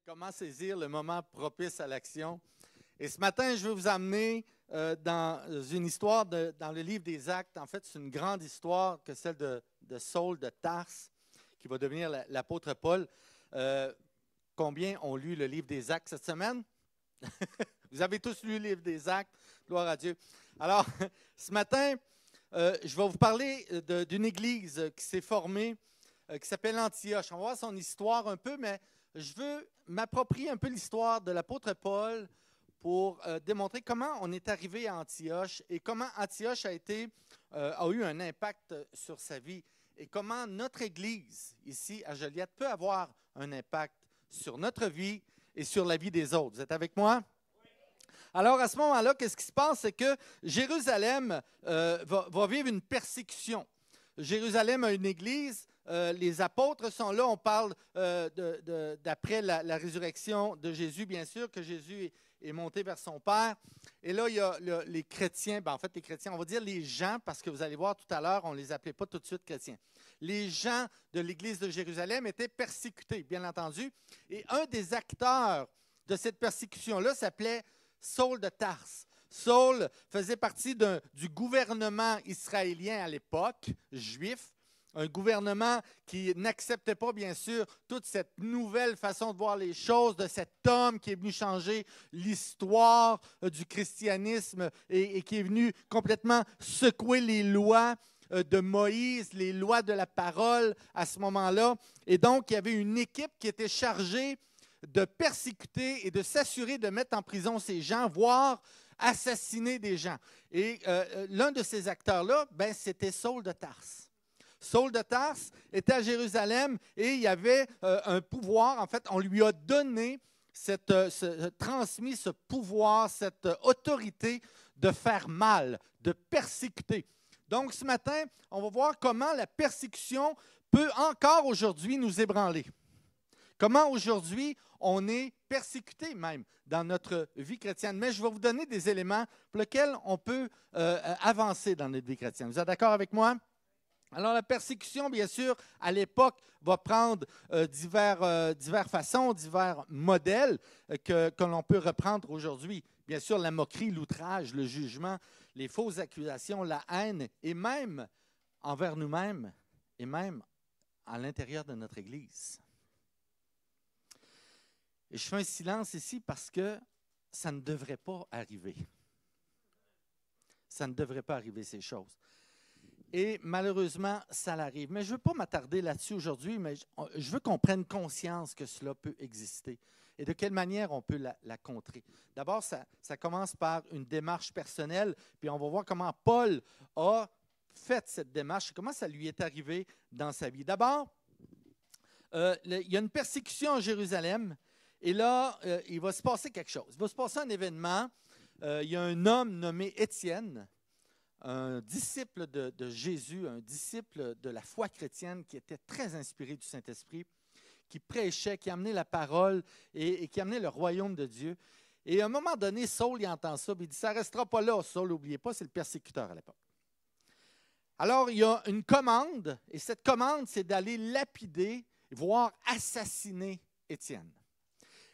Comment saisir le moment propice à l'action. Et ce matin, je veux vous amener dans une histoire dans le livre des Actes. En fait, c'est une grande histoire que celle de Saul de Tarse, qui va devenir l'apôtre Paul. Combien ont lu le livre des Actes cette semaine? Vous avez tous lu le livre des Actes. Gloire à Dieu. Alors, ce matin, je vais vous parler d'une église qui s'est formée, qui s'appelle Antioche. On va voir son histoire un peu, mais je veux m'approprier un peu l'histoire de l'apôtre Paul pour démontrer comment on est arrivé à Antioche et comment Antioche a eu un impact sur sa vie et comment notre Église, ici à Joliette, peut avoir un impact sur notre vie et sur la vie des autres. Vous êtes avec moi? Alors, à ce moment-là, qu'est-ce qui se passe? C'est que Jérusalem va vivre une persécution. Jérusalem a une église, les apôtres sont là, on parle d'après la résurrection de Jésus, bien sûr, que Jésus est monté vers son Père. Et là, il y a les chrétiens, en fait, les chrétiens, on va dire les gens, parce que vous allez voir tout à l'heure, on ne les appelait pas tout de suite chrétiens. Les gens de l'église de Jérusalem étaient persécutés, bien entendu. Et un des acteurs de cette persécution-là s'appelait Saul de Tarse. Saul faisait partie du gouvernement israélien à l'époque, juif, un gouvernement qui n'acceptait pas, bien sûr, toute cette nouvelle façon de voir les choses, de cet homme qui est venu changer l'histoire du christianisme et qui est venu complètement secouer les lois de Moïse, les lois de la parole à ce moment-là. Et donc, il y avait une équipe qui était chargée de persécuter et de s'assurer de mettre en prison ces gens, voire assassiner des gens. Et l'un de ces acteurs-là, c'était Saul de Tarse. Saul de Tarse était à Jérusalem et il y avait un pouvoir. En fait, on lui a donné, transmis ce pouvoir, cette autorité de faire mal, de persécuter. Donc, ce matin, on va voir comment la persécution peut encore aujourd'hui nous ébranler. Comment aujourd'hui on est persécuté même dans notre vie chrétienne. Mais je vais vous donner des éléments pour lesquels on peut avancer dans notre vie chrétienne. Vous êtes d'accord avec moi? Alors, la persécution, bien sûr, à l'époque, va prendre diverses façons, divers modèles que l'on peut reprendre aujourd'hui. Bien sûr, la moquerie, l'outrage, le jugement, les fausses accusations, la haine, et même envers nous-mêmes, et même à l'intérieur de notre Église. Et je fais un silence ici parce que ça ne devrait pas arriver. Ça ne devrait pas arriver, ces choses. Et malheureusement, ça l'arrive. Mais je ne veux pas m'attarder là-dessus aujourd'hui, mais je veux qu'on prenne conscience que cela peut exister et de quelle manière on peut la contrer. D'abord, ça commence par une démarche personnelle, puis on va voir comment Paul a fait cette démarche, comment ça lui est arrivé dans sa vie. D'abord, il y a une persécution à Jérusalem, et là, il va se passer quelque chose. Il va se passer un événement. Il y a un homme nommé Étienne, un disciple de Jésus, un disciple de la foi chrétienne qui était très inspiré du Saint-Esprit, qui prêchait, qui amenait la parole et qui amenait le royaume de Dieu. Et à un moment donné, Saul, il entend ça, puis il dit, ça ne restera pas là, Saul, n'oubliez pas, c'est le persécuteur à l'époque. Alors, il y a une commande, et cette commande, c'est d'aller lapider, voire assassiner Étienne.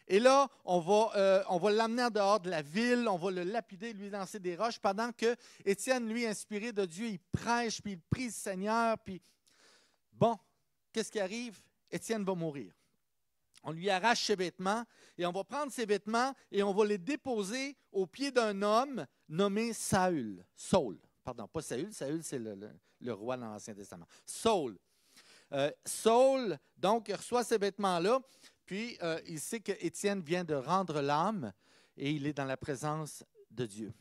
Et là, on va l'amener en dehors de la ville, on va le lapider, lui lancer des roches, pendant que Étienne, lui, inspiré de Dieu, il prêche, puis il prie le Seigneur, puis bon, qu'est-ce qui arrive? Étienne va mourir. On lui arrache ses vêtements, et on va prendre ses vêtements, et on va les déposer aux pieds d'un homme nommé Saül. Saul, pardon, pas Saül, Saül c'est le roi dans l'Ancien Testament. Saul. Saul, donc, il reçoit ces vêtements-là, puis il sait qu'Étienne vient de rendre l'âme et il est dans la présence de Dieu.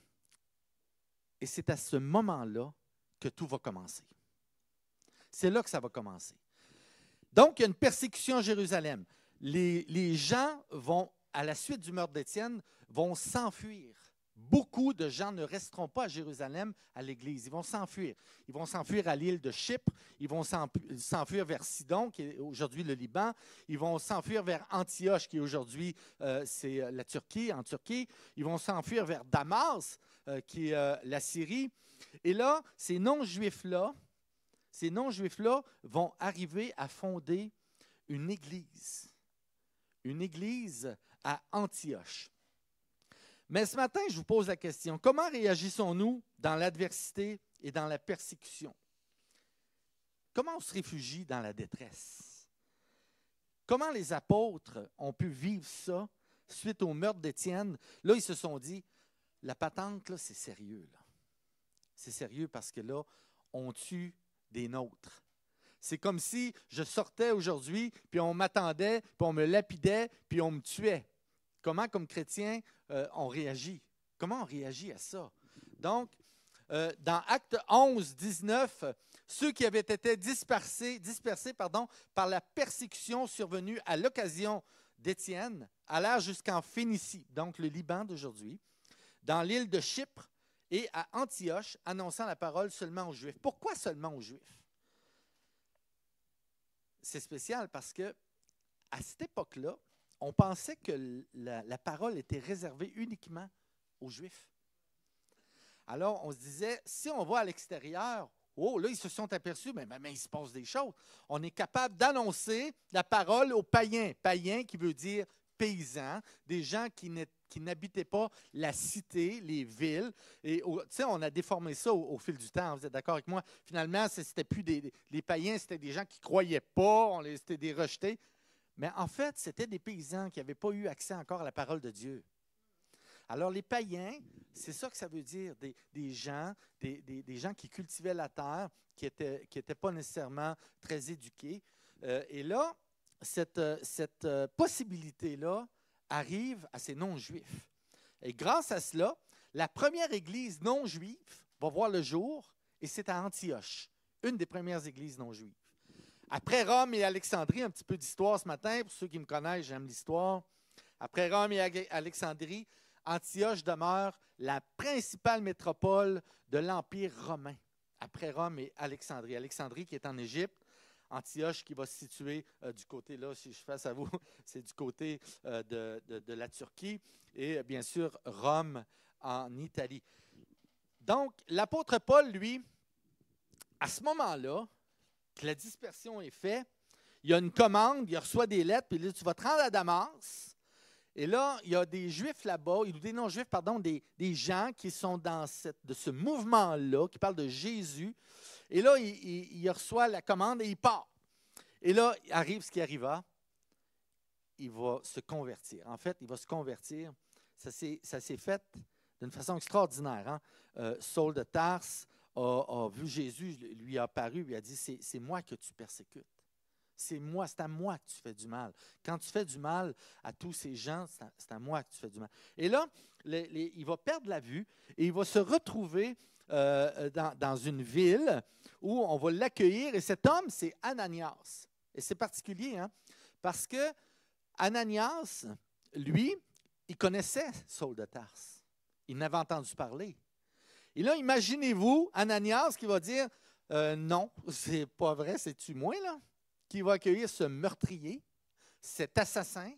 Et c'est à ce moment-là que tout va commencer. C'est là que ça va commencer. Donc, il y a une persécution à Jérusalem. Les gens vont, à la suite du meurtre d'Étienne, vont s'enfuir. Beaucoup de gens ne resteront pas à Jérusalem, à l'Église. Ils vont s'enfuir. Ils vont s'enfuir à l'île de Chypre. Ils vont s'enfuir vers Sidon, qui est aujourd'hui le Liban. Ils vont s'enfuir vers Antioche, qui est aujourd'hui c'est la Turquie, en Turquie. Ils vont s'enfuir vers Damas, qui est la Syrie. Et là, ces non-juifs-là vont arriver à fonder une Église. une église à Antioche. Mais ce matin, je vous pose la question, comment réagissons-nous dans l'adversité et dans la persécution? Comment on se réfugie dans la détresse? Comment les apôtres ont pu vivre ça suite au meurtre d'Étienne? Là, ils se sont dit, la patente, là, c'est sérieux. Là. C'est sérieux parce que là, on tue des nôtres. C'est comme si je sortais aujourd'hui, puis on m'attendait, puis on me lapidait, puis on me tuait. Comment, comme chrétien, on réagit? Comment on réagit à ça? Donc, dans Acte 11, 19, ceux qui avaient été dispersés par la persécution survenue à l'occasion d'Étienne allèrent jusqu'en Phénicie, donc le Liban d'aujourd'hui, dans l'île de Chypre et à Antioche, annonçant la parole seulement aux Juifs. Pourquoi seulement aux Juifs? C'est spécial parce que à cette époque-là, on pensait que la parole était réservée uniquement aux Juifs. Alors, on se disait, si on va à l'extérieur, oh, là, ils se sont aperçus, mais il se passe des choses. On est capable d'annoncer la parole aux païens. Païens qui veut dire paysans, des gens qui n'habitaient pas la cité, les villes. Et on a déformé ça au fil du temps. Vous êtes d'accord avec moi? Finalement, c'était plus les païens, c'était des gens qui ne croyaient pas, c'était des rejetés. Mais en fait, c'était des paysans qui n'avaient pas eu accès encore à la parole de Dieu. Alors, les païens, c'est ça que ça veut dire, des gens qui cultivaient la terre, qui n'étaient pas nécessairement très éduqués. Et là, cette possibilité-là arrive à ces non-juifs. Et grâce à cela, la première église non-juive va voir le jour, et c'est à Antioche, une des premières églises non-juives. Après Rome et Alexandrie, un petit peu d'histoire ce matin, pour ceux qui me connaissent, j'aime l'histoire. Après Rome et Alexandrie, Antioche demeure la principale métropole de l'Empire romain. Après Rome et Alexandrie. Alexandrie qui est en Égypte, Antioche qui va se situer du côté, là, si je suis face à vous, c'est du côté de la Turquie, et bien sûr Rome en Italie. Donc, l'apôtre Paul, lui, à ce moment-là, que la dispersion est faite, il y a une commande, il reçoit des lettres, puis là, tu vas te rendre à Damas. Et là, il y a des Juifs là-bas, ou des non-Juifs, pardon, des gens qui sont de ce mouvement-là, qui parlent de Jésus. Et là, il reçoit la commande et il part. Et là, il arrive ce qui arriva. Il va se convertir. En fait, il va se convertir. Ça s'est fait d'une façon extraordinaire. Hein? Saul de Tarse a vu Jésus, lui a apparu, lui a dit, c'est moi que tu persécutes. C'est à moi que tu fais du mal. Quand tu fais du mal à tous ces gens, c'est à moi que tu fais du mal. Et là, il va perdre la vue et il va se retrouver dans une ville où on va l'accueillir. Et cet homme, c'est Ananias. Et c'est particulier, hein, parce que Ananias, lui, il connaissait Saul de Tarse. Il n'avait entendu parler. Et là, imaginez-vous Ananias qui va dire non, c'est pas vrai, c'est-tu moi, là? Qui va accueillir ce meurtrier, cet assassin,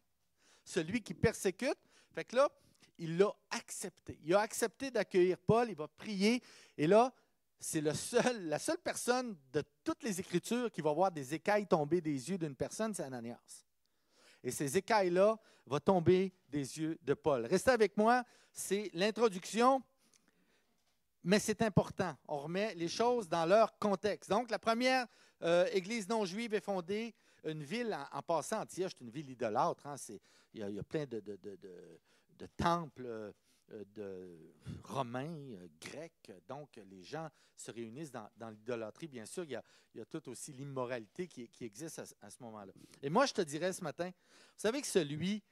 celui qui persécute. Fait que là, il l'a accepté. Il a accepté d'accueillir Paul, il va prier. Et là, c'est la seule personne de toutes les Écritures qui va voir des écailles tomber des yeux d'une personne, c'est Ananias. Et ces écailles-là vont tomber des yeux de Paul. Restez avec moi, c'est l'introduction, mais c'est important. On remet les choses dans leur contexte. Donc, la première église non-juive est fondée, une ville, en passant, Antioche, c'est une ville idolâtre. Hein, il y a plein de temples romains, grecs. Donc, les gens se réunissent dans l'idolâtrie. Bien sûr, il y a tout aussi l'immoralité qui existe à ce moment-là. Et moi, je te dirais ce matin, vous savez que celui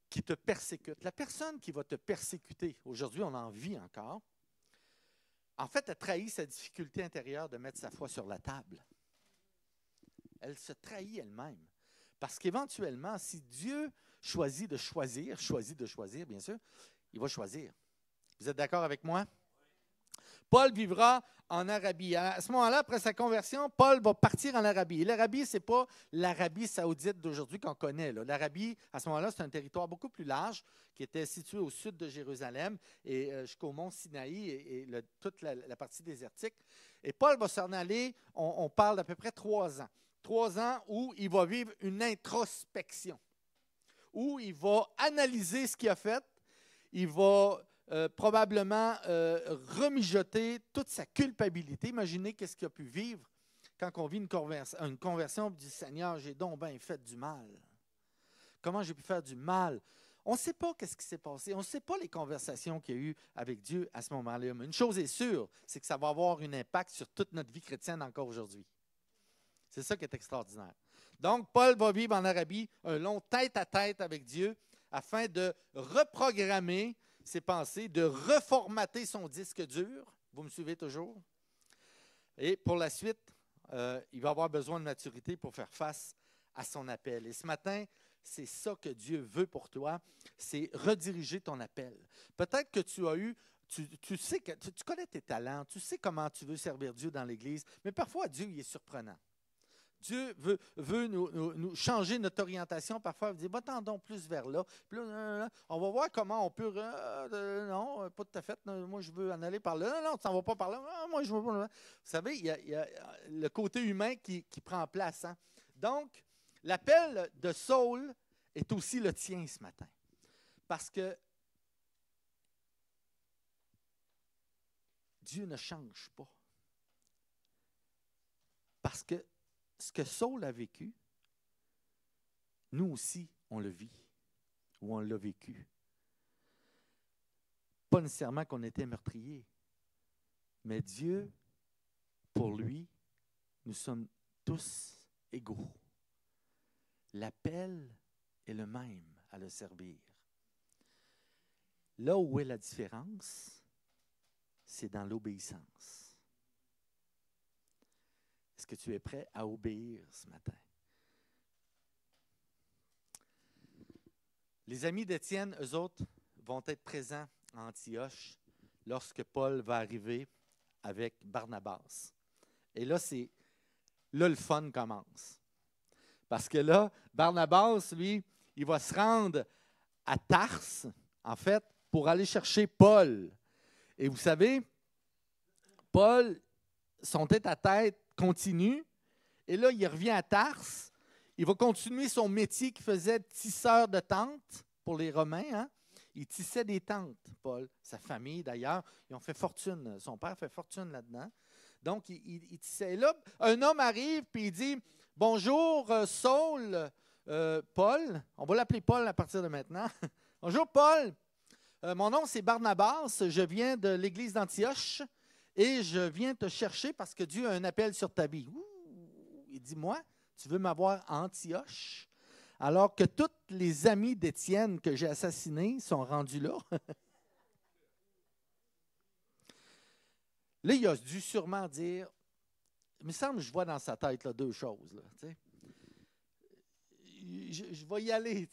qui te persécute, la personne qui va te persécuter, aujourd'hui, on en vit encore, en fait, a trahi sa difficulté intérieure de mettre sa foi sur la table. Elle se trahit elle-même. Parce qu'éventuellement, si Dieu choisit de choisir, bien sûr, il va choisir. Vous êtes d'accord avec moi? Paul vivra en Arabie. À ce moment-là, après sa conversion, Paul va partir en Arabie. Et l'Arabie, ce n'est pas l'Arabie saoudite d'aujourd'hui qu'on connaît. L'Arabie, à ce moment-là, c'est un territoire beaucoup plus large qui était situé au sud de Jérusalem et jusqu'au mont Sinaï et toute la partie désertique. Et Paul va s'en aller, on parle d'à peu près 3 ans. 3 ans où il va vivre une introspection, où il va analyser ce qu'il a fait. Il va probablement remijoter toute sa culpabilité. Imaginez qu'est-ce qu'il a pu vivre quand on vit une conversion du Seigneur, j'ai donc bien fait du mal. Comment j'ai pu faire du mal? On ne sait pas qu'est-ce qui s'est passé. On ne sait pas les conversations qu'il y a eu avec Dieu à ce moment-là. Mais une chose est sûre, c'est que ça va avoir un impact sur toute notre vie chrétienne encore aujourd'hui. C'est ça qui est extraordinaire. Donc, Paul va vivre en Arabie un long tête-à-tête avec Dieu afin de reprogrammer ses pensées, de reformater son disque dur. Vous me suivez toujours? Et pour la suite, il va avoir besoin de maturité pour faire face à son appel. Et ce matin, c'est ça que Dieu veut pour toi, c'est rediriger ton appel. Peut-être que tu as eu, tu sais que tu connais tes talents, tu sais comment tu veux servir Dieu dans l'Église, mais parfois Dieu il est surprenant. Dieu veut nous changer notre orientation. Parfois, il dit, va tendons plus vers là. Puis là, on va voir comment on peut... non, pas tout à fait. Non, moi, je veux en aller par là. Non, non, tu n'en vas pas par là. Non, moi, je veux pas là. Vous savez, il y a le côté humain qui prend place. Hein? Donc, l'appel de Saul est aussi le tien ce matin. Parce que Dieu ne change pas. Parce que ce que Saul a vécu, nous aussi, on le vit ou on l'a vécu. Pas nécessairement qu'on était meurtrier, mais Dieu, pour lui, nous sommes tous égaux. L'appel est le même à le servir. Là où est la différence, c'est dans l'obéissance. Est-ce que tu es prêt à obéir ce matin? Les amis d'Étienne, eux autres, vont être présents à Antioche lorsque Paul va arriver avec Barnabas. Et là, le fun commence. Parce que là, Barnabas, lui, il va se rendre à Tarse, en fait, pour aller chercher Paul. Et vous savez, Paul, son tête-à-tête continue, et là, il revient à Tarse. Il va continuer son métier qu'il faisait de tisseur de tentes pour les Romains. Hein? Il tissait des tentes, Paul. Sa famille, d'ailleurs, ils ont fait fortune. Son père fait fortune là-dedans. Donc, il tissait. Et là, un homme arrive, puis il dit, « Bonjour, Saul, Paul. » On va l'appeler Paul à partir de maintenant. « Bonjour, Paul. Mon nom, c'est Barnabas. Je viens de l'église d'Antioche et je viens te chercher parce que Dieu a un appel sur ta vie. » Il dit, « Moi, tu veux m'avoir à Antioche, alors que tous les amis d'Étienne que j'ai assassinés sont rendus là. » Là, il a dû sûrement dire, il me semble que je vois dans sa tête là, deux choses. Là, je vais y aller,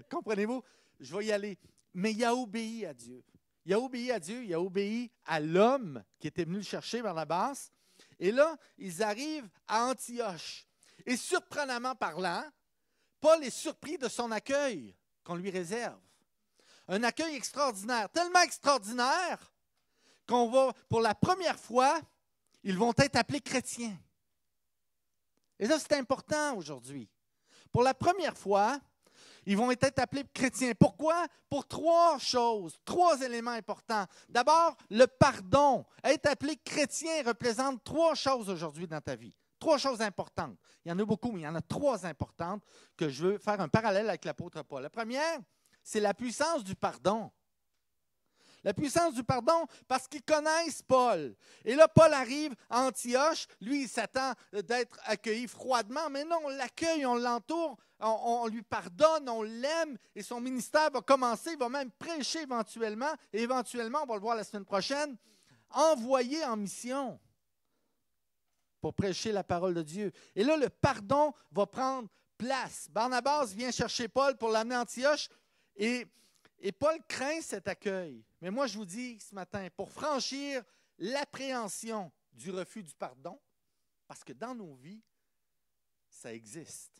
comprenez-vous? Je vais y aller. Mais il a obéi à Dieu. Il a obéi à Dieu, il a obéi à l'homme qui était venu le chercher vers la base. Et là, ils arrivent à Antioche. Et surprenamment parlant, Paul est surpris de son accueil qu'on lui réserve. Un accueil extraordinaire, tellement extraordinaire qu'on va, pour la première fois, ils vont être appelés chrétiens. Et ça, c'est important aujourd'hui. Pour la première fois, ils vont être appelés chrétiens. Pourquoi? Pour trois choses, trois éléments importants. D'abord, le pardon. Être appelé chrétien représente trois choses aujourd'hui dans ta vie. Trois choses importantes. Il y en a beaucoup, mais il y en a trois importantes que je veux faire un parallèle avec l'apôtre Paul. La première, c'est la puissance du pardon. La puissance du pardon, parce qu'ils connaissent Paul. Et là, Paul arrive à Antioche. Lui, il s'attend d'être accueilli froidement, mais non, on l'accueille, on l'entoure, on lui pardonne, on l'aime, et son ministère va commencer, il va même prêcher éventuellement, et éventuellement, on va le voir la semaine prochaine, envoyé en mission pour prêcher la parole de Dieu. Et là, le pardon va prendre place. Barnabas vient chercher Paul pour l'amener à Antioche, et Paul craint cet accueil. Mais moi, je vous dis ce matin, pour franchir l'appréhension du refus du pardon, parce que dans nos vies, ça existe.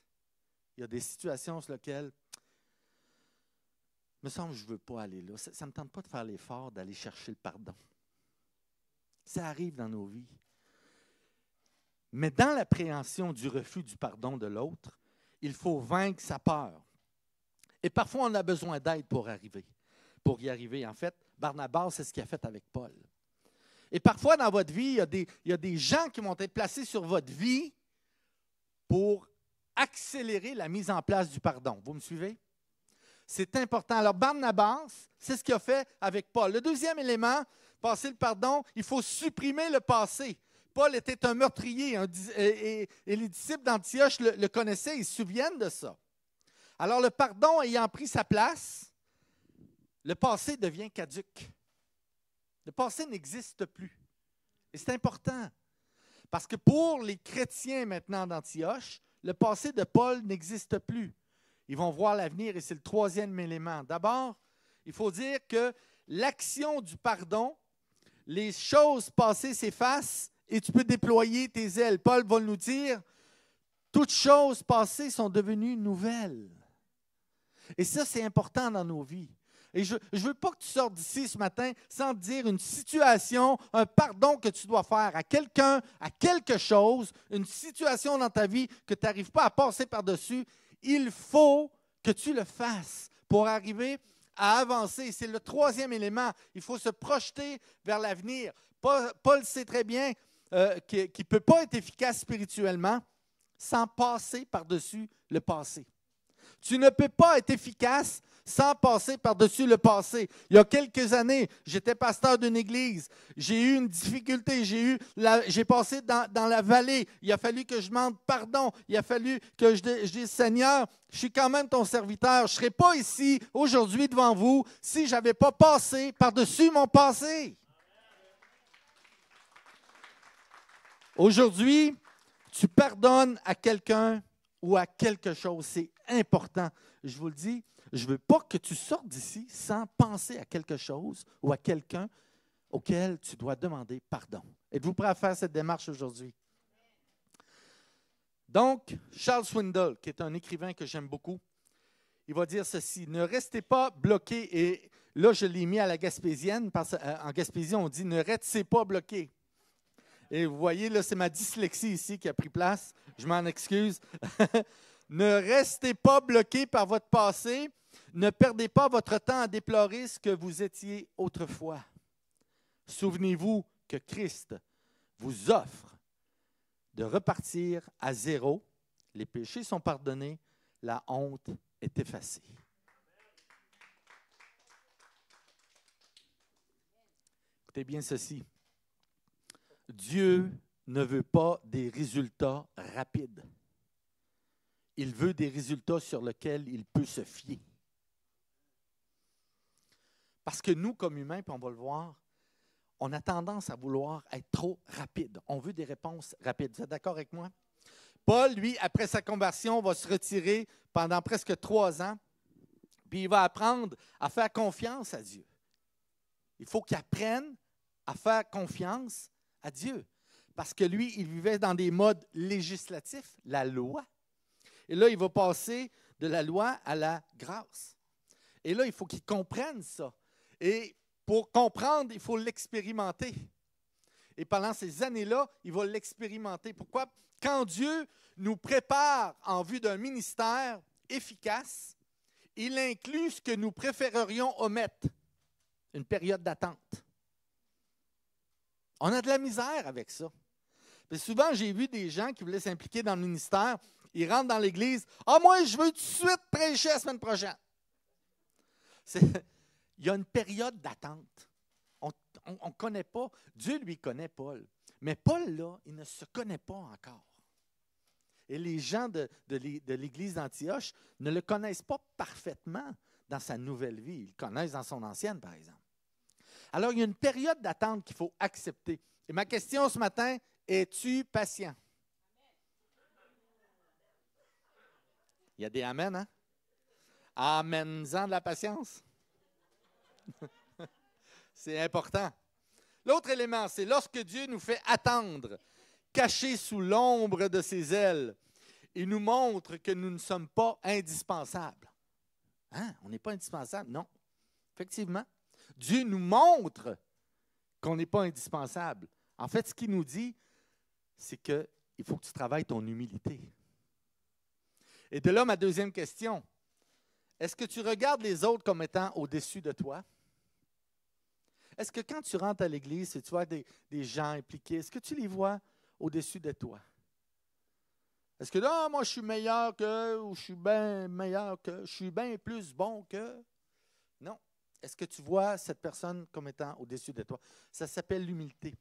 Il y a des situations sur lesquelles, il me semble que je ne veux pas aller là. Ça ne me tente pas de faire l'effort d'aller chercher le pardon. Ça arrive dans nos vies. Mais dans l'appréhension du refus du pardon de l'autre, il faut vaincre sa peur. Et parfois, on a besoin d'aide pour y arriver. En fait, Barnabas, c'est ce qu'il a fait avec Paul. Et parfois, dans votre vie, il y a des gens qui vont être placés sur votre vie pour accélérer la mise en place du pardon. Vous me suivez? C'est important. Alors, Barnabas, c'est ce qu'il a fait avec Paul. Le deuxième élément, passer le pardon, il faut supprimer le passé. Paul était un meurtrier et les disciples d'Antioche le connaissaient, ils se souviennent de ça. Alors, le pardon ayant pris sa place, le passé devient caduc. Le passé n'existe plus. Et c'est important. Parce que pour les chrétiens maintenant d'Antioche, le passé de Paul n'existe plus. Ils vont voir l'avenir et c'est le troisième élément. D'abord, il faut dire que l'action du pardon, les choses passées s'effacent et tu peux déployer tes ailes. Paul va nous dire, toutes choses passées sont devenues nouvelles. Et ça, c'est important dans nos vies. Et je ne veux pas que tu sortes d'ici ce matin sans te dire une situation, un pardon que tu dois faire à quelqu'un, à quelque chose, une situation dans ta vie que tu n'arrives pas à passer par-dessus. Il faut que tu le fasses pour arriver à avancer. C'est le troisième élément. Il faut se projeter vers l'avenir. Paul sait très bien qu'il ne peut pas être efficace spirituellement sans passer par-dessus le passé. Tu ne peux pas être efficace sans passer par-dessus le passé. Il y a quelques années, j'étais pasteur d'une église. J'ai eu une difficulté. J'ai passé dans la vallée. Il a fallu que je demande pardon. Il a fallu que je dise, Seigneur, je suis quand même ton serviteur. Je ne serais pas ici aujourd'hui devant vous si je n'avais pas passé par-dessus mon passé. Aujourd'hui, tu pardonnes à quelqu'un ou à quelque chose. C'est important. Je vous le dis, je ne veux pas que tu sortes d'ici sans penser à quelque chose ou à quelqu'un auquel tu dois demander pardon. Êtes-vous prêt à faire cette démarche aujourd'hui? Donc, Charles Swindoll, qui est un écrivain que j'aime beaucoup, il va dire ceci, ne restez pas bloqués, et là je l'ai mis à la gaspésienne, parce qu'en Gaspésie on dit ne restez pas bloqués. Et vous voyez, là, c'est ma dyslexie ici qui a pris place. Je m'en excuse. Ne restez pas bloqués par votre passé. Ne perdez pas votre temps à déplorer ce que vous étiez autrefois. Souvenez-vous que Christ vous offre de repartir à zéro. Les péchés sont pardonnés. La honte est effacée. Écoutez bien ceci. Dieu ne veut pas des résultats rapides. Il veut des résultats sur lesquels il peut se fier. Parce que nous, comme humains, puis on va le voir, on a tendance à vouloir être trop rapide. On veut des réponses rapides. Vous êtes d'accord avec moi? Paul, lui, après sa conversion, va se retirer pendant presque 3 ans, puis il va apprendre à faire confiance à Dieu. Il faut qu'il apprenne à faire confiance à Dieu. Parce que lui, il vivait dans des modes législatifs, la loi. Et là, il va passer de la loi à la grâce. Et là, il faut qu'il comprenne ça. Et pour comprendre, il faut l'expérimenter. Et pendant ces années-là, il va l'expérimenter. Pourquoi? Quand Dieu nous prépare en vue d'un ministère efficace, il inclut ce que nous préférerions omettre, une période d'attente. On a de la misère avec ça. Puis souvent, j'ai vu des gens qui voulaient s'impliquer dans le ministère, ils rentrent dans l'église. « Ah, moi, je veux tout de suite prêcher la semaine prochaine. » Il y a une période d'attente. On ne connaît pas. Dieu, lui, connaît Paul. Mais Paul, là, il ne se connaît pas encore. Et les gens de l'église d'Antioche ne le connaissent pas parfaitement dans sa nouvelle vie. Ils le connaissent dans son ancienne, par exemple. Alors, il y a une période d'attente qu'il faut accepter. Et ma question ce matin, es-tu patient? Il y a des amen, hein? Amen-en de la patience. C'est important. L'autre élément, c'est lorsque Dieu nous fait attendre, cachés sous l'ombre de ses ailes, il nous montre que nous ne sommes pas indispensables. Hein? On n'est pas indispensable? Non. Effectivement. Dieu nous montre qu'on n'est pas indispensable. En fait, ce qu'il nous dit, c'est qu'il faut que tu travailles ton humilité. Et de là, ma deuxième question. Est-ce que tu regardes les autres comme étant au-dessus de toi? Est-ce que quand tu rentres à l'église et tu vois des gens impliqués, est-ce que tu les vois au-dessus de toi? Est-ce que là, moi, je suis meilleur que, ou je suis bien meilleur que, je suis bien plus bon que? Non. Est-ce que tu vois cette personne comme étant au-dessus de toi? Ça s'appelle l'humilité.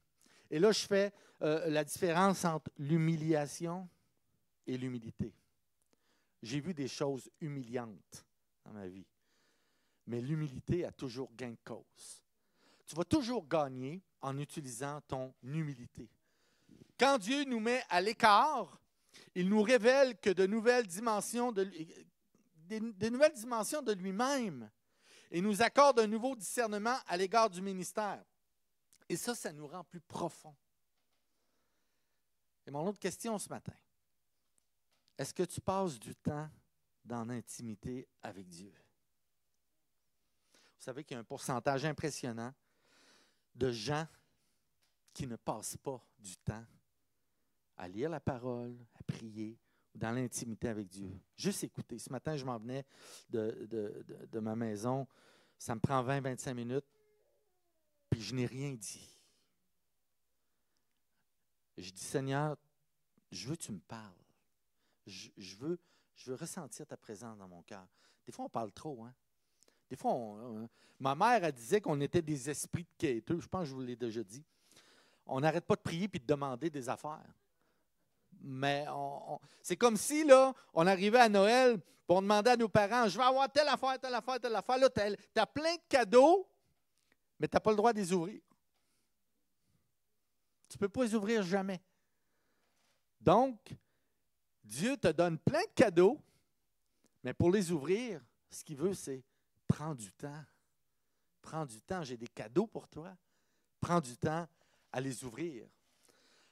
Et là, je fais la différence entre l'humiliation et l'humilité. J'ai vu des choses humiliantes dans ma vie, mais l'humilité a toujours gain de cause. Tu vas toujours gagner en utilisant ton humilité. Quand Dieu nous met à l'écart, il nous révèle que de nouvelles dimensions de lui-même et nous accorde un nouveau discernement à l'égard du ministère. Et ça nous rend plus profonds. Et mon autre question ce matin, est-ce que tu passes du temps dans l'intimité avec Dieu? Vous savez qu'il y a un pourcentage impressionnant de gens qui ne passent pas du temps à lire la parole, à prier, ou dans l'intimité avec Dieu. Juste écouter. Ce matin, je m'en venais de ma maison. Ça me prend 20-25 minutes, puis je n'ai rien dit. Je dis, Seigneur, je veux que tu me parles. Je veux ressentir ta présence dans mon cœur. Des fois, on parle trop, hein? Des fois, ma mère, elle disait qu'on était des esprits de quêteux. Je pense que je vous l'ai déjà dit. On n'arrête pas de prier puis de demander des affaires. Mais c'est comme si, là, on arrivait à Noël, puis on demandait à nos parents, je vais avoir telle affaire, telle affaire, telle affaire. Là, tu as plein de cadeaux, mais tu n'as pas le droit de les ouvrir. Tu ne peux pas les ouvrir jamais. Donc, Dieu te donne plein de cadeaux, mais pour les ouvrir, ce qu'il veut, c'est prends du temps. Prends du temps, j'ai des cadeaux pour toi. Prends du temps à les ouvrir.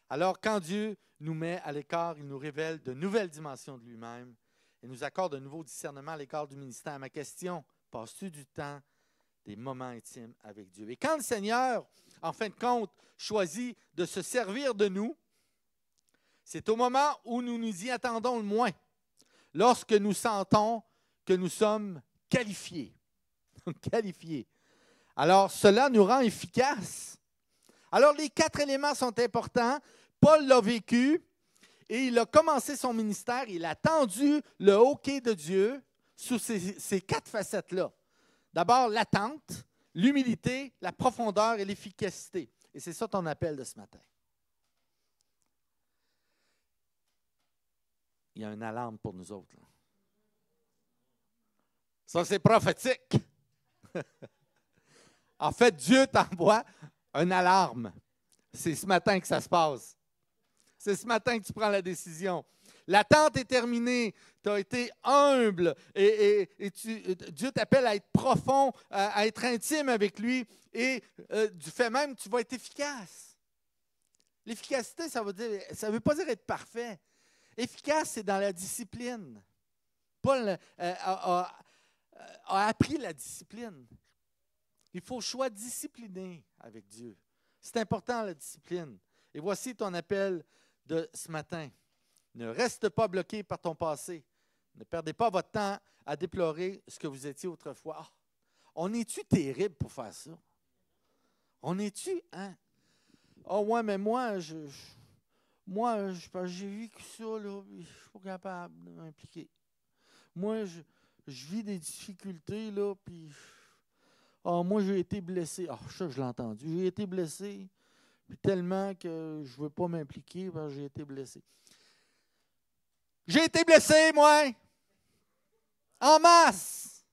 Alors, quand Dieu nous met à l'écart, il nous révèle de nouvelles dimensions de lui-même et nous accorde un nouveau discernement à l'écart du ministère. Ma question, passes-tu du temps, des moments intimes avec Dieu? Et quand le Seigneur, en fin de compte, choisit de se servir de nous, c'est au moment où nous nous y attendons le moins, lorsque nous sentons que nous sommes qualifiés. Qualifiés. Alors, cela nous rend efficaces. Alors, les 4 éléments sont importants. Paul l'a vécu et il a commencé son ministère. Il a tendu le hoquet de Dieu sous ces 4 facettes-là. D'abord, l'attente, l'humilité, la profondeur et l'efficacité. Et c'est ça ton appel de ce matin. Il y a une alarme pour nous autres, là. Ça, c'est prophétique. En fait, Dieu t'envoie une alarme. C'est ce matin que ça se passe. C'est ce matin que tu prends la décision. L'attente est terminée. Tu as été humble et Dieu t'appelle à être profond, à être intime avec lui. Et du fait même, tu vas être efficace. L'efficacité, ça veut pas dire être parfait. Efficace, c'est dans la discipline. Paul a appris la discipline. Il faut choix discipliné avec Dieu. C'est important, la discipline. Et voici ton appel de ce matin. Ne reste pas bloqué par ton passé. Ne perdez pas votre temps à déplorer ce que vous étiez autrefois. Oh, on est-tu terrible pour faire ça? On est-tu, hein? Oh ouais, mais moi, j'ai vécu ça, là, je ne suis pas capable de m'impliquer. Moi, je vis des difficultés, là, puis moi, j'ai été blessé. Ça, je l'ai entendu. J'ai été blessé, puis tellement que je ne veux pas m'impliquer parce que j'ai été blessé. J'ai été blessé, moi, en masse.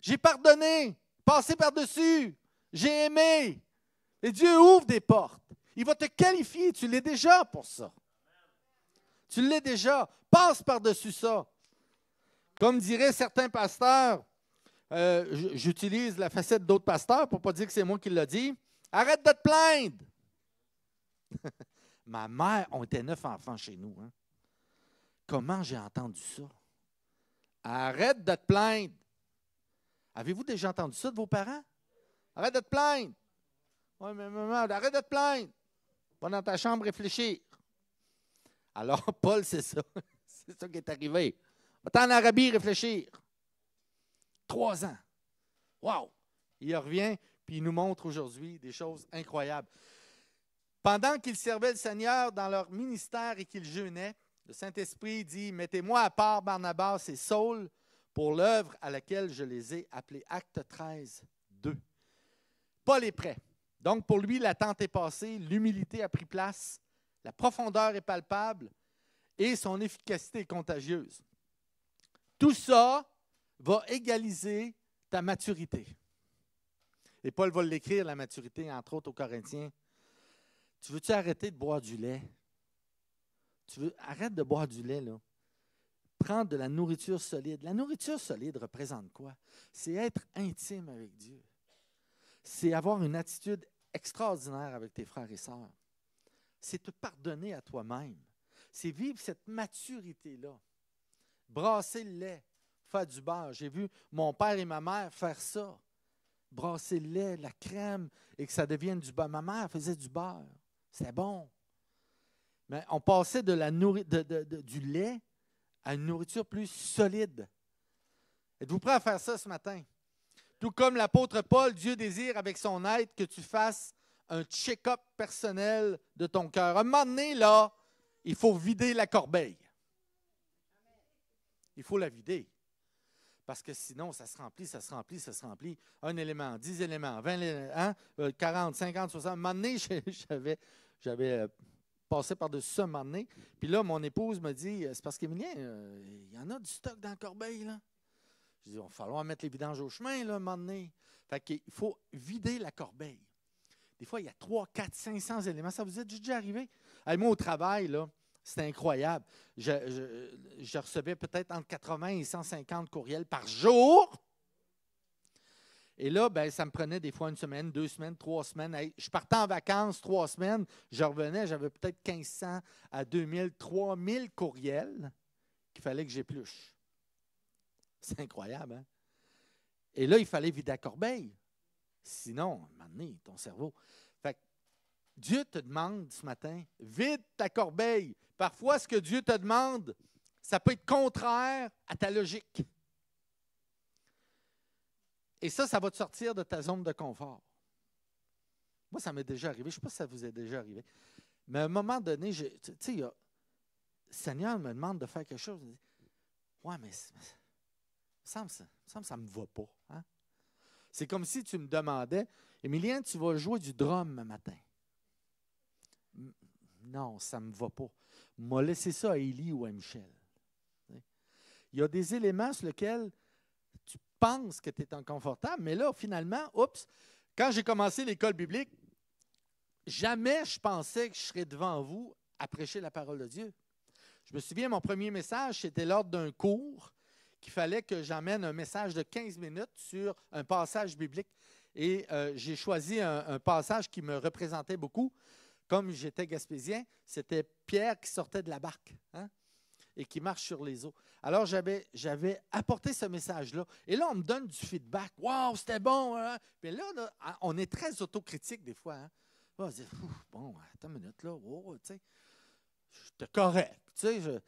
J'ai pardonné, passé par-dessus. J'ai aimé. Et Dieu ouvre des portes. Il va te qualifier. Tu l'es déjà pour ça. Tu l'es déjà. Passe par-dessus ça. Comme diraient certains pasteurs, j'utilise la facette d'autres pasteurs pour ne pas dire que c'est moi qui l'ai dit. Arrête de te plaindre. Ma mère, on était 9 enfants chez nous. Hein? Comment j'ai entendu ça? Arrête de te plaindre. Avez-vous déjà entendu ça de vos parents? Arrête de te plaindre. Oui, mais maman, arrête de te plaindre. Va dans ta chambre réfléchir. Alors, Paul, c'est ça. C'est ça qui est arrivé. Va-t'en en Arabie réfléchir. 3 ans. Wow! Il revient, puis il nous montre aujourd'hui des choses incroyables. Pendant qu'ils servaient le Seigneur dans leur ministère et qu'ils jeûnaient, le Saint-Esprit dit, « Mettez-moi à part Barnabas et Saul pour l'œuvre à laquelle je les ai appelés. » Acte 13, 2. Paul est prêt. Donc, pour lui, l'attente est passée, l'humilité a pris place, la profondeur est palpable et son efficacité est contagieuse. Tout ça va égaliser ta maturité. Et Paul va l'écrire, la maturité, entre autres aux Corinthiens. Tu veux-tu arrêter de boire du lait? Arrête de boire du lait, là. Prends de la nourriture solide. La nourriture solide représente quoi? C'est être intime avec Dieu. C'est avoir une attitude extraordinaire avec tes frères et sœurs. C'est te pardonner à toi-même. C'est vivre cette maturité-là. Brasser le lait, faire du beurre. J'ai vu mon père et ma mère faire ça. Brasser le lait, la crème, et que ça devienne du beurre. Ma mère faisait du beurre. C'était bon. Mais on passait du lait à une nourriture plus solide. Êtes-vous prêts à faire ça ce matin? Tout comme l'apôtre Paul, Dieu désire avec son aide que tu fasses un check-up personnel de ton cœur. À un moment donné, là, il faut vider la corbeille. Il faut la vider. Parce que sinon, ça se remplit, ça se remplit, ça se remplit. Un élément, 10 éléments, 20 éléments, 40, 50, 60. À un moment donné, j'avais passé par-dessus ça un moment donné. Puis là, mon épouse me dit, c'est parce qu'Émilien, il y en a du stock dans la corbeille, là. Je dis, il va falloir mettre les vidanges au chemin, là, un moment donné. Fait qu'il faut vider la corbeille. Des fois, il y a 3, 4, 500 éléments. Ça vous est déjà arrivé? Hey, moi, au travail, là, c'était incroyable. Je recevais peut-être entre 80 et 150 courriels par jour. Et là, ben, ça me prenait des fois 1 semaine, 2 semaines, 3 semaines. Hey, je partais en vacances 3 semaines. Je revenais, j'avais peut-être 1500 à 2000, 3000 courriels qu'il fallait que j'épluche. C'est incroyable, hein? Et là, il fallait vider la corbeille. Sinon, à un moment donné, ton cerveau. Fait que Dieu te demande ce matin, vide ta corbeille. Parfois, ce que Dieu te demande, ça peut être contraire à ta logique. Et ça va te sortir de ta zone de confort. Moi, ça m'est déjà arrivé. Je ne sais pas si ça vous est déjà arrivé. Mais à un moment donné, tu sais, le Seigneur me demande de faire quelque chose. Je dis, ouais, mais ça me semble que ça ne me va pas. Hein? C'est comme si tu me demandais, Émilien, tu vas jouer du drum un matin. Non, ça ne me va pas. M'a laissé ça à Élie ou à Michel. Il y a des éléments sur lesquels tu penses que tu es inconfortable, mais là, finalement, oups, quand j'ai commencé l'école biblique, jamais je pensais que je serais devant vous à prêcher la parole de Dieu. Je me souviens, mon premier message, c'était lors d'un cours qu'il fallait que j'amène un message de 15 minutes sur un passage biblique. Et j'ai choisi un passage qui me représentait beaucoup. Comme j'étais gaspésien, c'était Pierre qui sortait de la barque, hein, et qui marche sur les eaux. Alors, j'avais apporté ce message-là. Et là, on me donne du feedback. « Wow, c'était bon! Hein? » Puis là, on est très autocritique des fois. Hein? On se dit, « Bon, attends une minute, là. Oh, tu sais, j'étais correct. Tu sais,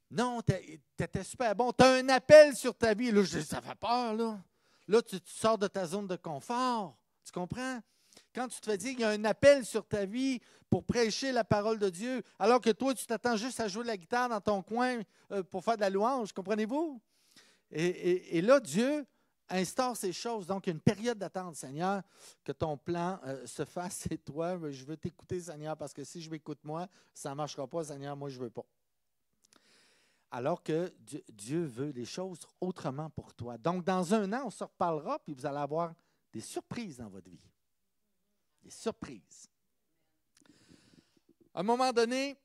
non, tu étais super bon. Tu as un appel sur ta vie. » Là, je dis, ça fait peur, là. Là, tu sors de ta zone de confort. Tu comprends? Quand tu te fais dire qu'il y a un appel sur ta vie pour prêcher la parole de Dieu, alors que toi, tu t'attends juste à jouer de la guitare dans ton coin pour faire de la louange, comprenez-vous? Et là, Dieu instaure ces choses. Donc, il y a une période d'attente, Seigneur, que ton plan se fasse et toi, je veux t'écouter, Seigneur, parce que si je m'écoute moi, ça ne marchera pas, Seigneur, moi, je ne veux pas. Alors que Dieu veut les choses autrement pour toi. Donc, dans 1 an, on se reparlera, puis vous allez avoir des surprises dans votre vie. Des surprises. À un moment donné,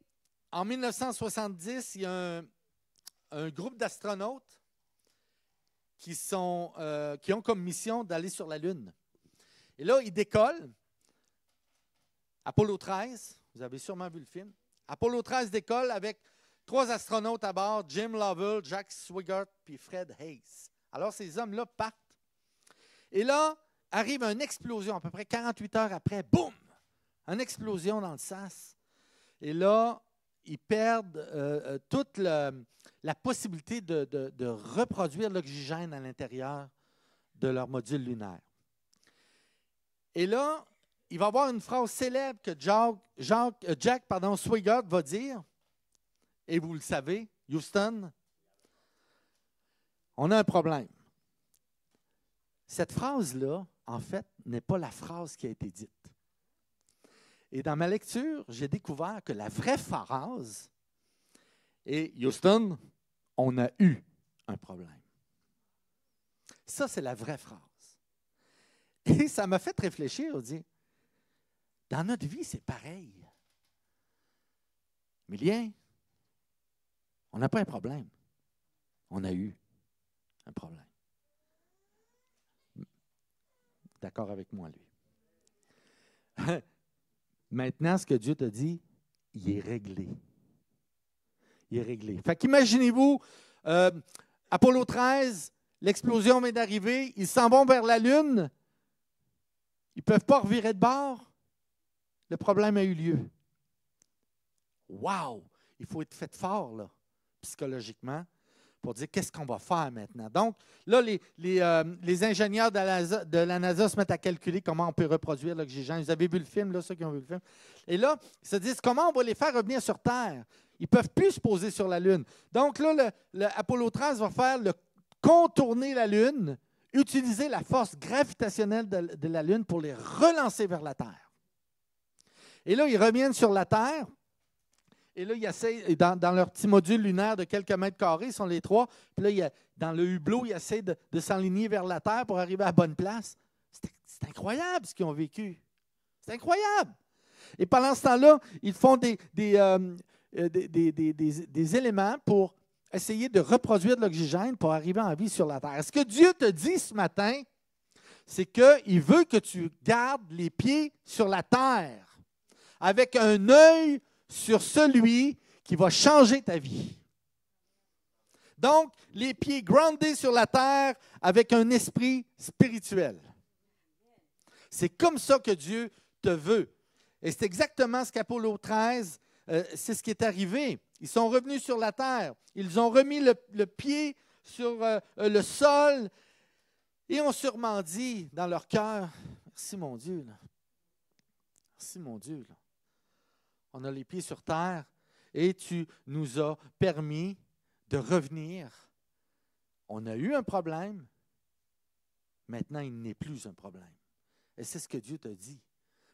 en 1970, il y a un groupe d'astronautes qui ont comme mission d'aller sur la Lune. Et là, ils décollent. Apollo 13, vous avez sûrement vu le film. Apollo 13 décolle avec 3 astronautes à bord, Jim Lovell, Jack Swigert puis Fred Hayes. Alors, ces hommes-là partent. Et là, arrive une explosion, à peu près 48 heures après, boum! Une explosion dans le sas. Et là, ils perdent toute la possibilité de reproduire l'oxygène à l'intérieur de leur module lunaire. Et là, il va y avoir une phrase célèbre que Jack Swigert va dire, et vous le savez, Houston, on a un problème. Cette phrase-là, en fait, n'est pas la phrase qui a été dite. Et dans ma lecture, j'ai découvert que la vraie phrase est « Houston, on a eu un problème ». Ça, c'est la vraie phrase. Et ça m'a fait réfléchir, dire, dans notre vie, c'est pareil. Emilien, on n'a pas un problème. On a eu un problème. D'accord avec moi, lui. Maintenant, ce que Dieu te dit, il est réglé. Il est réglé. Fait qu'imaginez-vous, Apollo 13, l'explosion vient d'arriver, ils s'en vont vers la Lune, ils ne peuvent pas revirer de bord, le problème a eu lieu. Wow! Il faut être fait fort, là, psychologiquement, pour dire qu'est-ce qu'on va faire maintenant. Donc, là, les ingénieurs de la NASA se mettent à calculer comment on peut reproduire l'oxygène. Vous avez vu le film, là, ceux qui ont vu le film. Et là, ils se disent comment on va les faire revenir sur Terre. Ils ne peuvent plus se poser sur la Lune. Donc, là, le Apollo 13 va faire contourner la Lune, utiliser la force gravitationnelle de la Lune pour les relancer vers la Terre. Et là, ils reviennent sur la Terre. Et là, ils essaient, dans leur petit module lunaire de quelques mètres carrés, ils sont les trois. Puis là, dans le hublot, ils essaient de s'enligner vers la Terre pour arriver à la bonne place. C'est incroyable ce qu'ils ont vécu. C'est incroyable. Et pendant ce temps-là, ils font des éléments pour essayer de reproduire de l'oxygène pour arriver en vie sur la Terre. Ce que Dieu te dit ce matin, c'est qu'il veut que tu gardes les pieds sur la Terre avec un œil sur celui qui va changer ta vie. Donc, les pieds groundés sur la terre avec un esprit spirituel. C'est comme ça que Dieu te veut. Et c'est exactement ce qu'Apollo 13, c'est ce qui est arrivé. Ils sont revenus sur la terre. Ils ont remis le pied sur le sol et ont sûrement dit dans leur cœur, « Merci mon Dieu. Là. Merci mon Dieu. Là. On a les pieds sur terre et tu nous as permis de revenir. On a eu un problème. Maintenant, il n'est plus un problème. » Et c'est ce que Dieu te dit.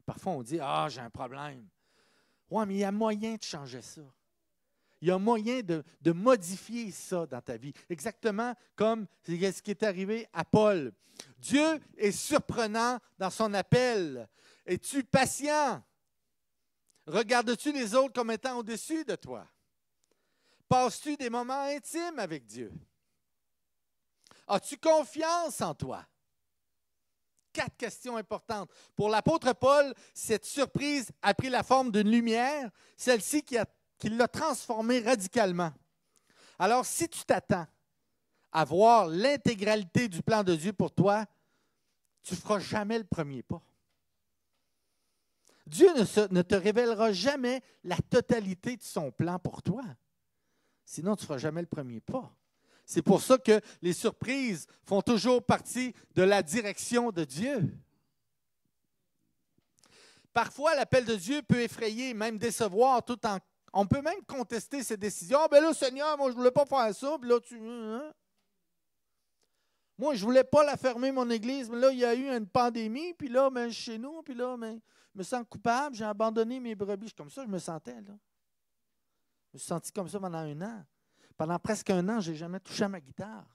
Parfois, on dit, « Ah, j'ai un problème. » Oui, mais il y a moyen de changer ça. Il y a moyen de modifier ça dans ta vie. Exactement comme ce qui est arrivé à Paul. Dieu est surprenant dans son appel. Es-tu patient? Regardes-tu les autres comme étant au-dessus de toi? Passes-tu des moments intimes avec Dieu? As-tu confiance en toi? 4 questions importantes. Pour l'apôtre Paul, cette surprise a pris la forme d'une lumière, celle-ci qui l'a transformé radicalement. Alors, si tu t'attends à voir l'intégralité du plan de Dieu pour toi, tu ne feras jamais le premier pas. Dieu ne te révélera jamais la totalité de son plan pour toi. Sinon, tu ne feras jamais le premier pas. C'est pour ça que les surprises font toujours partie de la direction de Dieu. Parfois, l'appel de Dieu peut effrayer, même décevoir, on peut même contester ses décisions. « Ah, ben là, Seigneur, moi, je ne voulais pas faire ça, puis là, hein? Moi, je ne voulais pas la fermer, mon église, mais là, il y a eu une pandémie, puis là, ben, chez nous, puis là, ben, je me sens coupable, j'ai abandonné mes brebis. » Comme ça, je me sentais, là. Je me suis senti comme ça pendant 1 an. Pendant presque 1 an, je n'ai jamais touché à ma guitare.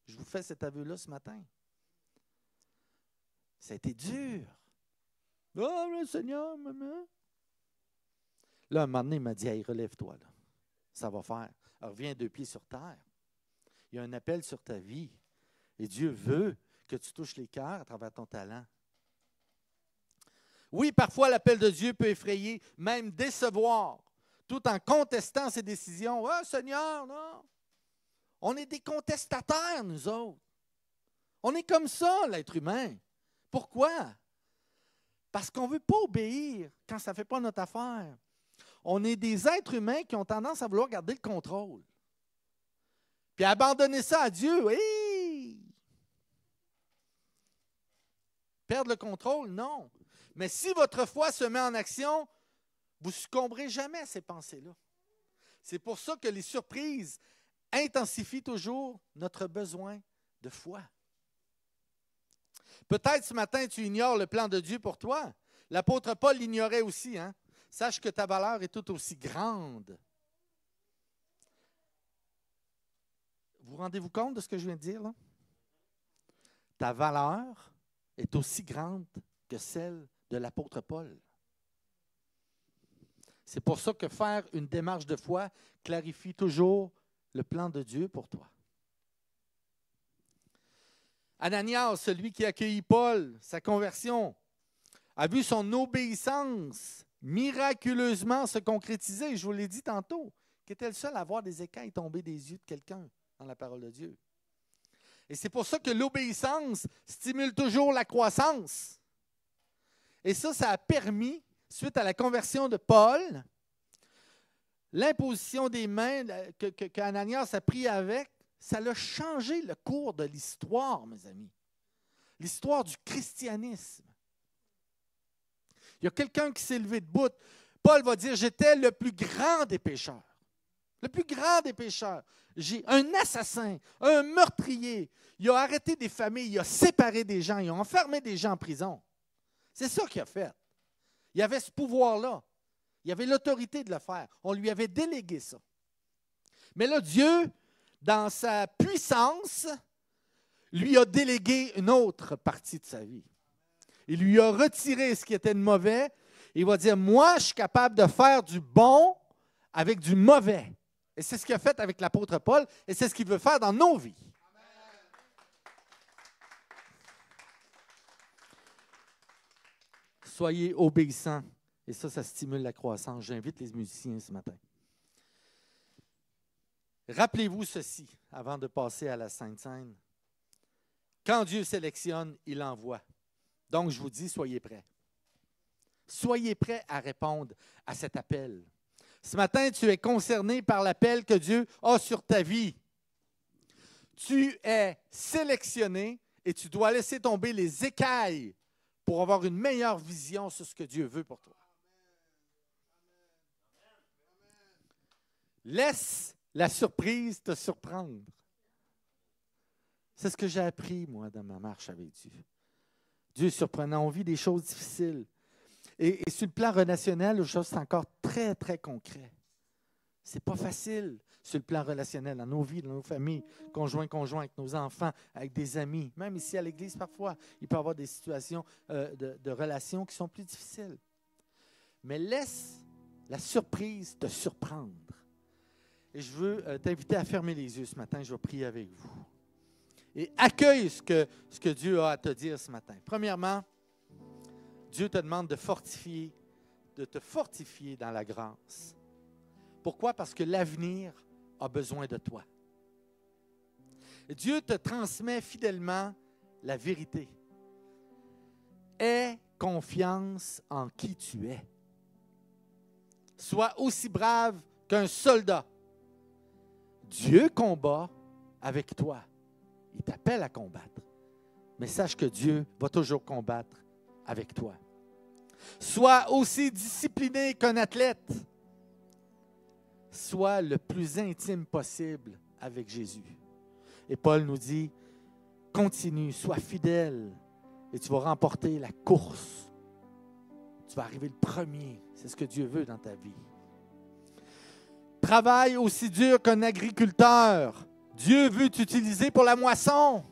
Je vous fais cet aveu-là ce matin. Ça a été dur. « Ah, le Seigneur, maman. » Là, un moment donné, il m'a dit, « Hey, relève-toi, là. Ça va faire. Alors, reviens 2 pieds sur terre. Il y a un appel sur ta vie. Et Dieu veut que tu touches les cœurs à travers ton talent. » Oui, parfois, l'appel de Dieu peut effrayer, même décevoir, tout en contestant ses décisions. « Ah, Seigneur, non. On est des contestataires, nous autres. On est comme ça, l'être humain. Pourquoi? Parce qu'on ne veut pas obéir quand ça ne fait pas notre affaire. on est des êtres humains qui ont tendance à vouloir garder le contrôle. Puis abandonner ça à Dieu, oui! Perdre le contrôle, non. Mais si votre foi se met en action, vous ne succomberez jamais à ces pensées-là. C'est pour ça que les surprises intensifient toujours notre besoin de foi. Peut-être ce matin, tu ignores le plan de Dieu pour toi. L'apôtre Paul l'ignorait aussi. Hein? Sache que ta valeur est tout aussi grande. Vous rendez-vous compte de ce que je viens de dire, là? Ta valeur est aussi grande que celle de l'apôtre Paul. C'est pour ça que faire une démarche de foi clarifie toujours le plan de Dieu pour toi. Ananias, celui qui a accueilli Paul, sa conversion, a vu son obéissance miraculeusement se concrétiser. Je vous l'ai dit tantôt, qui était le seul à voir des écailles tomber des yeux de quelqu'un dans la parole de Dieu. Et c'est pour ça que l'obéissance stimule toujours la croissance. Et ça a permis, suite à la conversion de Paul, l'imposition des mains qu'Ananias a pris avec, ça a changé le cours de l'histoire, mes amis. L'histoire du christianisme. Il y a quelqu'un qui s'est levé debout. Paul va dire, j'étais le plus grand des pécheurs. Le plus grand des pécheurs. J'ai un assassin, un meurtrier. Il a arrêté des familles, il a séparé des gens, il a enfermé des gens en prison. C'est ça qu'il a fait. Il avait ce pouvoir-là. Il avait l'autorité de le faire. On lui avait délégué ça. Mais là, Dieu, dans sa puissance, lui a délégué une autre partie de sa vie. Il lui a retiré ce qui était de mauvais. Il va dire, moi, je suis capable de faire du bon avec du mauvais. Et c'est ce qu'il a fait avec l'apôtre Paul, et c'est ce qu'il veut faire dans nos vies. Soyez obéissants. Et ça stimule la croissance. J'invite les musiciens ce matin. Rappelez-vous ceci, avant de passer à la Sainte Seine. Quand Dieu sélectionne, il envoie. Donc, je vous dis, soyez prêts. Soyez prêts à répondre à cet appel. Ce matin, tu es concerné par l'appel que Dieu a sur ta vie. Tu es sélectionné et tu dois laisser tomber les écailles pour avoir une meilleure vision sur ce que Dieu veut pour toi. Laisse la surprise te surprendre. C'est ce que j'ai appris, moi, dans ma marche avec Dieu. Dieu est surprenant. On vit des choses difficiles. Et sur le plan relationnel, les choses sont encore très, très concret. Ce n'est pas facile sur le plan relationnel, dans nos vies, dans nos familles, conjoints, avec nos enfants, avec des amis. Même ici à l'Église, parfois, il peut y avoir des situations de relations qui sont plus difficiles. Mais laisse la surprise te surprendre. Et je veux t'inviter à fermer les yeux ce matin. Je vais prier avec vous. Et accueille ce que Dieu a à te dire ce matin. Premièrement, Dieu te demande de te fortifier dans la grâce. Pourquoi? Parce que l'avenir a besoin de toi. Dieu te transmet fidèlement la vérité. Aie confiance en qui tu es. Sois aussi brave qu'un soldat. Dieu combat avec toi. Il t'appelle à combattre. Mais sache que Dieu va toujours combattre avec toi. Sois aussi discipliné qu'un athlète. Sois le plus intime possible avec Jésus. Et Paul nous dit, continue, sois fidèle et tu vas remporter la course. Tu vas arriver le premier. C'est ce que Dieu veut dans ta vie. Travaille aussi dur qu'un agriculteur. Dieu veut t'utiliser pour la moisson.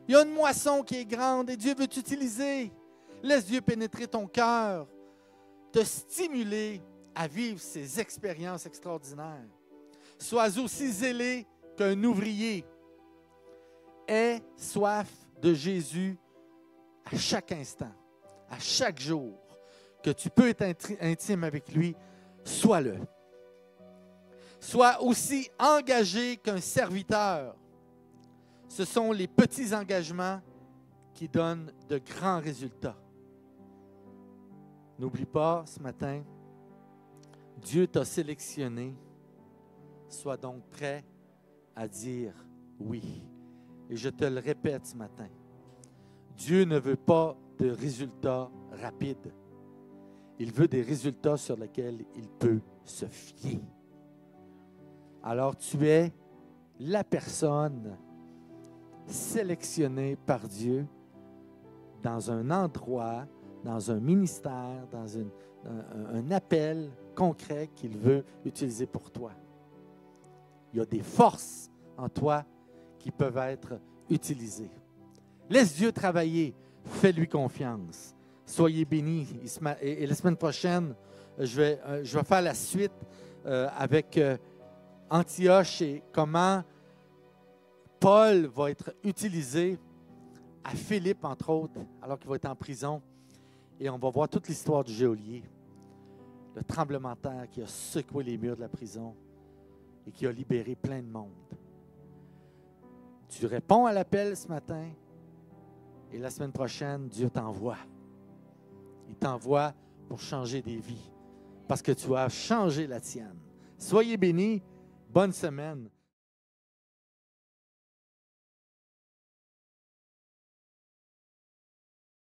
Il y a une moisson qui est grande et Dieu veut t'utiliser. Laisse Dieu pénétrer ton cœur, te stimuler à vivre ces expériences extraordinaires. Sois aussi zélé qu'un ouvrier. Aie soif de Jésus à chaque instant, à chaque jour. Que tu peux être intime avec lui, sois-le. Sois aussi engagé qu'un serviteur. Ce sont les petits engagements qui donnent de grands résultats. N'oublie pas ce matin Dieu t'a sélectionné. Sois donc prêt à dire oui. Et je te le répète ce matin. Dieu ne veut pas de résultats rapides. Il veut des résultats sur lesquels il peut se fier. Alors tu es la personne sélectionnée par Dieu dans un endroit, dans un ministère, dans un appel concret qu'il veut utiliser pour toi. Il y a des forces en toi qui peuvent être utilisées. Laisse Dieu travailler. Fais-lui confiance. Soyez bénis. Et la semaine prochaine, je vais faire la suite avec Antioche et comment Paul va être utilisé à Philippe, entre autres, alors qu'il va être en prison. Et on va voir toute l'histoire du geôlier. Le tremblement de terre qui a secoué les murs de la prison et qui a libéré plein de monde. Tu réponds à l'appel ce matin et la semaine prochaine, Dieu t'envoie. Il t'envoie pour changer des vies parce que tu as changé la tienne. Soyez bénis. Bonne semaine.